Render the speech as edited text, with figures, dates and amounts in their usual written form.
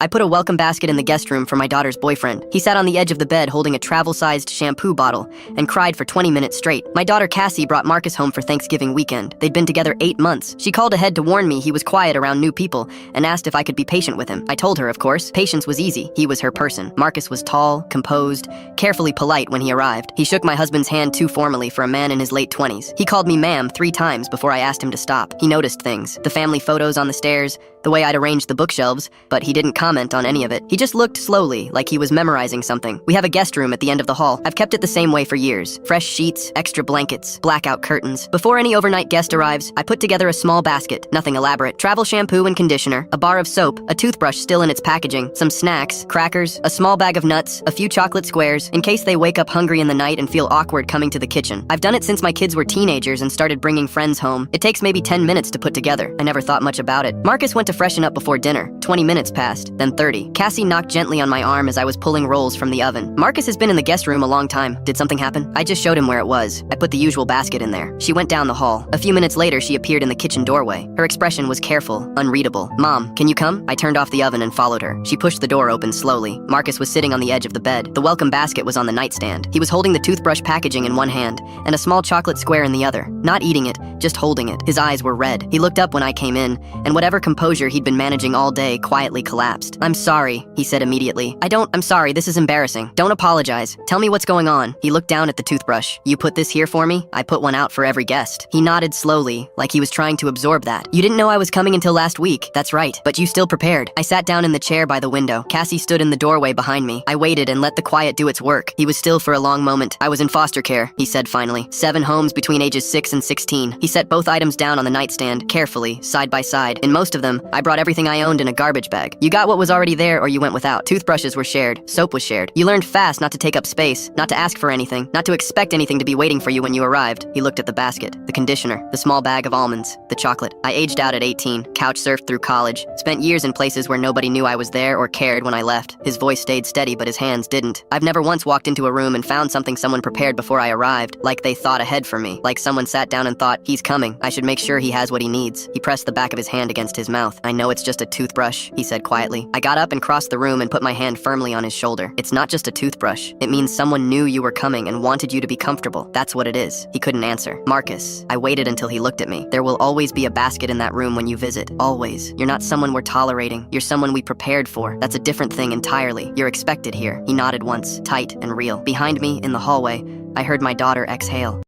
I put a welcome basket in the guest room for my daughter's boyfriend. He sat on the edge of the bed holding a travel-sized shampoo bottle and cried for 20 minutes straight. My daughter Cassie brought Marcus home for Thanksgiving weekend. They'd been together 8 months. She called ahead to warn me he was quiet around new people and asked if I could be patient with him. I told her, of course, patience was easy. He was her person. Marcus was tall, composed, carefully polite when he arrived. He shook my husband's hand too formally for a man in his late 20s. He called me ma'am 3 times before I asked him to stop. He noticed things, the family photos on the stairs, the way I'd arranged the bookshelves, but he didn't comment on any of it. He just looked slowly, like he was memorizing something. We have a guest room at the end of the hall. I've kept it the same way for years. Fresh sheets, extra blankets, blackout curtains. Before any overnight guest arrives, I put together a small basket, nothing elaborate. Travel shampoo and conditioner, a bar of soap, a toothbrush still in its packaging, some snacks, crackers, a small bag of nuts, a few chocolate squares, in case they wake up hungry in the night and feel awkward coming to the kitchen. I've done it since my kids were teenagers and started bringing friends home. It takes maybe 10 minutes to put together. I never thought much about it. Marcus went to freshen up before dinner. 20 minutes passed, then 30. Cassie knocked gently on my arm as I was pulling rolls from the oven. Marcus has been in the guest room a long time. Did something happen? I just showed him where it was. I put the usual basket in there. She went down the hall. A few minutes later, she appeared in the kitchen doorway. Her expression was careful, unreadable. Mom, can you come? I turned off the oven and followed her. She pushed the door open slowly. Marcus was sitting on the edge of the bed. The welcome basket was on the nightstand. He was holding the toothbrush packaging in one hand and a small chocolate square in the other. Not eating it, just holding it. His eyes were red. He looked up when I came in, and whatever composure he'd been managing all day quietly collapsed. I'm sorry, he said immediately. I'm sorry, this is embarrassing. Don't apologize. Tell me what's going on. He looked down at the toothbrush. You put this here for me? I put one out for every guest. He nodded slowly, like he was trying to absorb that. You didn't know I was coming until last week. That's right, but you still prepared. I sat down in the chair by the window. Cassie stood in the doorway behind me. I waited and let the quiet do its work. He was still for a long moment. I was in foster care, he said finally. 7 homes between ages 6 and 16. He set both items down on the nightstand, carefully, side by side. In most of them, I brought everything I owned in a garbage bag. You got what was already there or you went without. Toothbrushes were shared. Soap was shared. You learned fast not to take up space, not to ask for anything, not to expect anything to be waiting for you when you arrived. He looked at the basket, the conditioner, the small bag of almonds, the chocolate. I aged out at 18, couch surfed through college, spent years in places where nobody knew I was there or cared when I left. His voice stayed steady, but his hands didn't. I've never once walked into a room and found something someone prepared before I arrived, like they thought ahead for me, like someone sat down and thought, he's coming. I should make sure he has what he needs. He pressed the back of his hand against his mouth. I know it's just a toothbrush, he said quietly. I got up and crossed the room and put my hand firmly on his shoulder. It's not just a toothbrush. It means someone knew you were coming and wanted you to be comfortable. That's what it is. He couldn't answer. Marcus. I waited until he looked at me. There will always be a basket in that room when you visit. Always. You're not someone we're tolerating. You're someone we prepared for. That's a different thing entirely. You're expected here. He nodded once, tight and real. Behind me, in the hallway, I heard my daughter exhale.